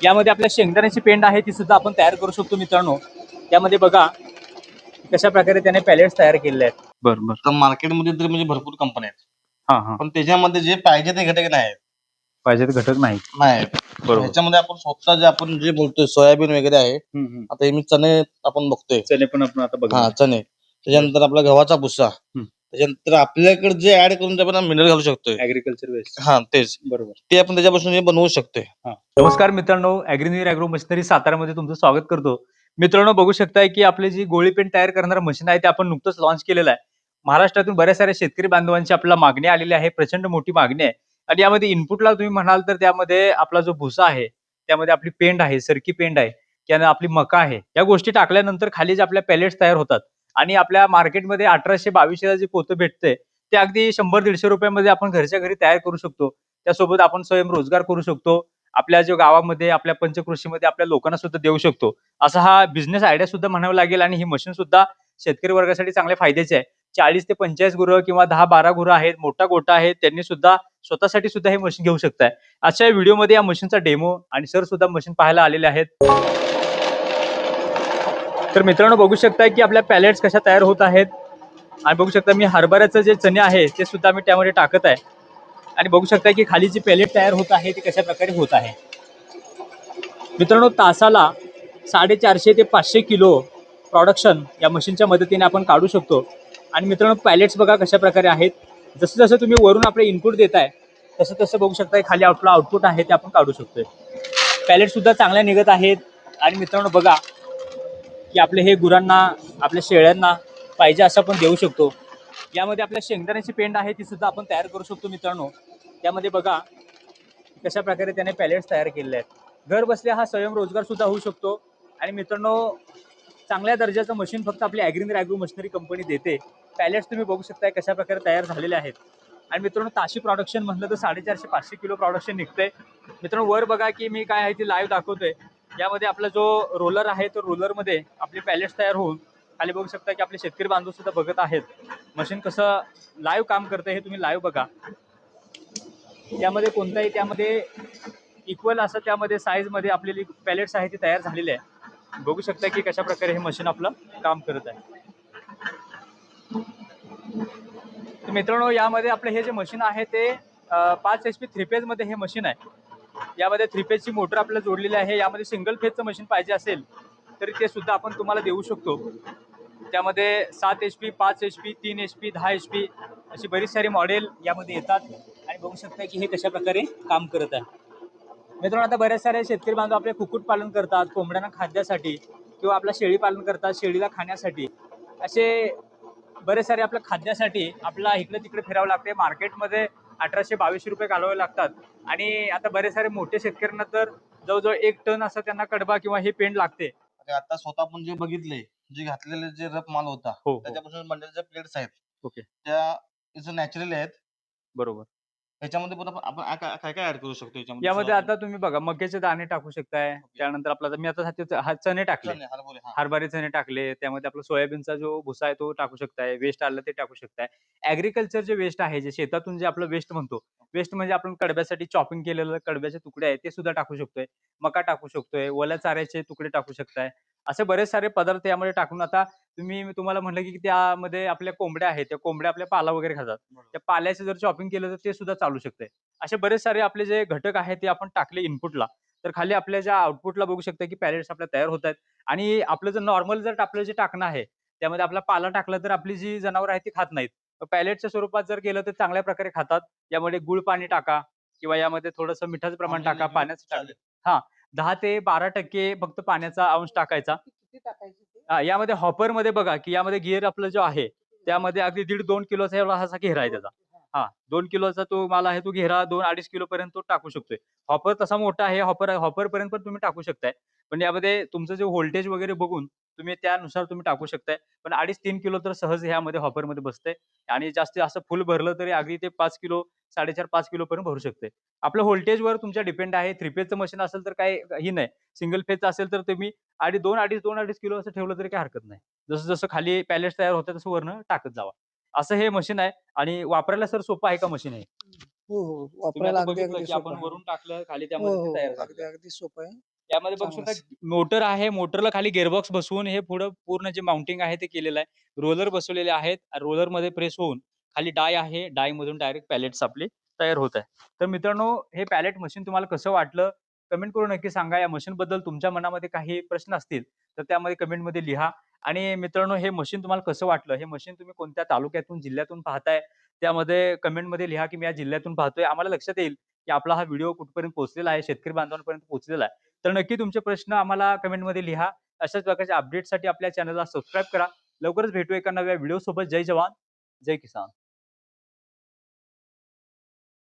यामध्ये आपल्या शेंगदाण्याची पेंड आहे ती सुद्धा आपण तयार करू शकतो मित्रांनो. त्यामध्ये बघा कशा प्रकारे त्याने पॅलेट्स तयार केलेले आहेत. बरोबर. तर मार्केटमध्ये तर म्हणजे भरपूर कंपन्या आहेत, हा हा पण त्याच्यामध्ये जे पाहिजे ते घटक नाही आहेत. पाहिजे ते घटक नाही. नाही बरोबर. ह्याच्यामध्ये आपण स्वतः जे आपण जे बोलतोय सोयाबीन वगैरे आहे, आता हे मी चणे आपण बघतोय, चणे पण आपण आता बघा. हा चणे, त्याच्यानंतर आपला गव्हाचा भुस्सा, हम्म. त्याच्यानंतर आपल्याकडे जे ऍड करून ते आपण मिनरल घालू शकतोय, ऍग्रिकल्चर वेस्ट. हा तेच, बरोबर. ते आपण त्याच्यापासून हे बनवू शकतोय. नमस्कार मित्रांनो, ॲग्रीनीर ॲग्रो मशिनरी सातारामध्ये तुमचं स्वागत करतो. मित्रांनो बघू शकताय की आपले जी गोळी पेंट तयार करणारं मशीन आहे ते आपण नुकतंच लॉन्च केलेलं आहे. महाराष्ट्रातून बऱ्याच साऱ्या शेतकरी बांधवांची आपल्याला मागणी आलेली आहे, प्रचंड मोठी मागणी आहे. आणि यामध्ये इनपुटला तुम्ही म्हणाल तर त्यामध्ये आपला जो भुसा आहे, त्यामध्ये आपली पेंड आहे, सरकी पेंड आहे, त्यानं आपली मका आहे. या गोष्टी टाकल्यानंतर खाली जे आपल्या पॅलेट्स तयार होतात आणि आपल्या मार्केटमध्ये 1800-2200 जे पोतं भेटते ते अगदी 100-150 रुपयामध्ये आपण घरच्या घरी तयार करू शकतो. त्यासोबत आपण स्वयंरोजगार करू शकतो. आपल्या जो गावामध्ये आपल्या पंचकृषीमध्ये आपल्या लोकांना सुद्धा देऊ शकतो. असा हा बिझनेस आयडिया सुद्धा म्हणावं लागेल आणि ही मशीन सुद्धा शेतकरी वर्गासाठी चांगल्या फायद्याची आहे. 40 ते 45 गुरं किंवा 10-12 गुरं आहेत, मोठा गोठा आहे, त्यांनी सुद्धा स्वतःसाठी सुद्धा हे मशीन घेऊ शकताय. आजच्या व्हिडिओमध्ये या मशीनचा डेमो आणि सर सुद्धा मशीन पाहायला आलेले आहेत. तर मित्रांनो बघू शकताय की आपल्या पॅलेट्स कशा तयार होत आहेत आणि बघू शकता मी हरभऱ्याचं जे चणे आहे ते सुद्धा मी त्यामध्ये टाकत आहे आणि बघू शकता की खाली जी पॅलेट तयार होत आहे ती कशा प्रकारे होत आहे. मित्रांनो तासाला 450 ते 500 किलो प्रोडक्शन या मशीनच्या मदतीने आपण काढू शकतो. आणि मित्रांनो पॅलेट्स बघा कशा प्रकारे आहेत. जसं जसं तुम्ही वरून आपले इनपुट देताय तसं तसं बघू शकताय खाली आपलं आउटपुट आहे ते आपण काढू शकतोय. पॅलेट सुद्धा चांगल्या निघत आहेत. आणि मित्रांनो बघा की आपले हे गुरांना आपल्या शेळ्यांना पाहिजे असं आपण देऊ शकतो. यामध्ये आपल्या शेंगदाण्याची पेंड आहे ती सुद्धा आपण तयार करू शकतो मित्रांनो. त्यामध्ये बघा कशा प्रकारे त्याने पॅलेट्स तयार केलेले आहेत. घर बसल्या हा स्वयंरोजगार सुद्धा होऊ शकतो. आणि मित्रांनो चांगल्या दर्जाचं मशीन फक्त आपली ॲग्रीनीर ॲग्रो मशिनरी कंपनी देते. पॅलेट्स तुम्ही बघू शकताय कशा प्रकारे तयार झालेले आहेत. आणि मित्रांनो ताशी प्रोडक्शन म्हटलं तर 450-500 किलो प्रोडक्शन निघतंय. मित्रांनो वर बघा की मी काय आहे ती लाईव्ह दाखवतोय. यामध्ये आपला जो रोलर आहे तो रोलरमध्ये आपले पॅलेट्स तयार होऊन खाली बघू शकता की आपले शेतकरी बांधव सुद्धा बघत आहेत मशीन कसं लाईव्ह काम करतंय हे तुम्ही लाईव्ह बघा. त्यामध्ये कोणताही त्यामध्ये इक्वल असं त्यामध्ये साईजमध्ये आपली पॅलेट्स आहे ती तयार झालेली आहे. बघू शकता की कशा प्रकारे हे मशीन आपलं काम करत आहे. तर मित्रांनो यामध्ये आपलं हे जे मशीन आहे ते 5 HP 3 फेज मध्ये हे मशीन आहे. यामध्ये 3 फेजची मोटर आपल्याला जोडलेली आहे. यामध्ये सिंगल फेजचं मशीन पाहिजे असेल तरी ते सुद्धा आपण तुम्हाला देऊ शकतो. त्यामध्ये 7 HP 5 HP 3 HP 10 HP अशी बरीच सारी मॉडेल यामध्ये येतात. आणि बघू शकता की हे कशा प्रकारे काम करत आहे. मित्रांनो आता बऱ्याच सारे शेतकरी बांधव आपले कुक्कुट पालन करतात कोंबड्यांना खाद्यासाठी किंवा आपला शेळी पालन करतात शेळीला खाण्यासाठी. असे बरेच सारे आपल्या खाद्यासाठी आपला इकडे तिकडे फिरावं लागते. मार्केटमध्ये 1800-2200 रुपये घालवावे लागतात. आणि आता बरेच सारे मोठे शेतकऱ्यांना तर जवळजवळ 1 टन असं त्यांना कडबा किंवा हे पेंड लागते. आता स्वतः आपण जे बघितले, जे घातलेले जे रफ माल होता, हो. त्याच्यापासून बनलेले जे प्लेट्स आहेत, ओके. त्या नॅचरली आहेत. बरोबर. त्याच्यामध्ये पण आपण काय काय ऍड करू शकतो याच्यामध्ये? यामध्ये आता तुम्ही बघा मक्याचे दाणे टाकू शकताय. त्यानंतर आपला मी आता चणे टाकले, चणे, हरभरे, हा. हरभरे चणे टाकले. त्यामध्ये आपला सोयाबीनचा जो भुसा आहे तो टाकू शकताय. वेस्ट आलं ते टाकू शकताय. ॲग्रिकल्चर जे वेस्ट आहे जे शेतातून जे आपलं वेस्ट म्हणतो, वेस्ट म्हणजे आपण कडब्यासाठी चॉपिंग केलेलं कडब्याचे तुकडे आहेत ते सुद्धा टाकू शकतोय. मका टाकू शकतोय. ओल्या चाऱ्याचे तुकडे टाकू शकताय. असे बरेच सारे पदार्थ यामध्ये टाकून आता मी तुम्हाला म्हटलं की त्यामध्ये आपल्या कोंबड्या आहेत. त्या कोंबड्या आपल्या पाला वगैरे खातात. त्या पाल्याचं जर चॉपिंग केलं तर ते सुद्धा चालू शकतंय. असे बरेच सारे आपले जे घटक आहेत ते आपण टाकले इनपुटला तर खाली आपल्या ज्या आउटपुटला बघू शकता की पॅलेट्स आपल्या तयार होत आहेत. आणि आपलं जर नॉर्मल जर आपलं जे टाकणं आहे त्यामध्ये आपला पाला टाकला तर आपली जी जनावर आहेत ती खात नाहीत. पॅलेटच्या स्वरूपात जर गेलं तर चांगल्या प्रकारे खातात. यामध्ये गुळ पाणी टाका किंवा यामध्ये थोडंसं मिठाचं प्रमाण टाका पाण्याचं टाका. हा 10 ते 12% फक्त पाण्याचा अंश टाकायचा. यामध्ये हॉपर मध्ये बघा की यामध्ये गिअर आपलं जो आहे त्यामध्ये अगदी 1.5-2 किलोचा एवढा असा घेरा आहे त्याचा. हा 2 किलोचा तो माल आहे तो घेरा 2-2.5 किलो पर्यंत तो टाकू शकतोय. हॉपर तसा मोठा आहे हॉपर पर्यंत पण तुम्ही टाकू शकताय. पण यामध्ये तुमचं जे व्होल्टेज वगैरे बघून तुम्ही त्यानुसार तुम्ही टाकू शकताय. पण 2.5-3 किलो तर सहज ह्यामध्ये हॉपरमध्ये बसतंय. आणि जास्तीत असं फुल भरलं तरी अगदी ते 5 किलो 4.5-5 किलो पर्यंत भरू शकते. आपलं व्होल्टेजवर तुमच्या डिपेंड आहे. 3 फेजचं मशीन असेल तर काही ही नाही. सिंगल फेजचं असेल तर तुम्ही 2.5 किलो असं ठेवलं तरी काही हरकत नाही. जसं जसं खाली पॅलेट्स तयार होतात तसं वरनं टाकत जावा. असं हे मशीन आहे. आणि वापरायला सर सोपं आहे का मशीन हे? हो, हो. तुम्ही वापरायला आता अगदी बघितलं अगदी की आपण सोपं आहे. वरून टाकलं खाली हो, त्यामध्ये ते हो. तयार अगदी झालं. अगदी सोपं आहे. यामध्ये बघू शकता मोटर आहे. मोटरला खाली गिअरबॉक्स बसवून हे पुढं पूर्ण जे माउंटिंग आहे ते केलेलं आहे. रोलर बसवलेले आहेत. रोलरमध्ये प्रेस होऊन खाली डाय आहे. डायमधून डायरेक्ट पॅलेट्स आपले तयार होत आहे. तर मित्रांनो, हे पॅलेट मशीन तुम्हाला कसं वाटलं? कमेंट करून नक्की सांगा. या मशीनबद्दल तुमच्या मनामध्ये काही प्रश्न असतील तर त्यामध्ये कमेंटमध्ये लिहा. आणि मित्रांनो, हे मशीन तुम्हाला कसं वाटलं? हे मशीन तुम्ही कोणत्या तालुक्यातून, जिल्ह्यातून पाहताय? त्यामध्ये कमेंटमध्ये लिहा, की मी या जिल्ह्यातून पाहतोय. आम्हाला लक्षात येईल, की आपला हा व्हिडिओ कुठपर्यंत पोहोचलेला आहे, शेतकरी बांधवांपर्यंत पोहोचलेला आहे. तर नक्की तुमचे प्रश्न आम्हाला कमेंटमध्ये लिहा. अशाच प्रकारच्या अपडेटसाठी आपल्या चॅनलला सबस्क्राईब करा. लवकरच भेटू एका नव्या व्हिडिओसोबत. जय जवान, जय किसान.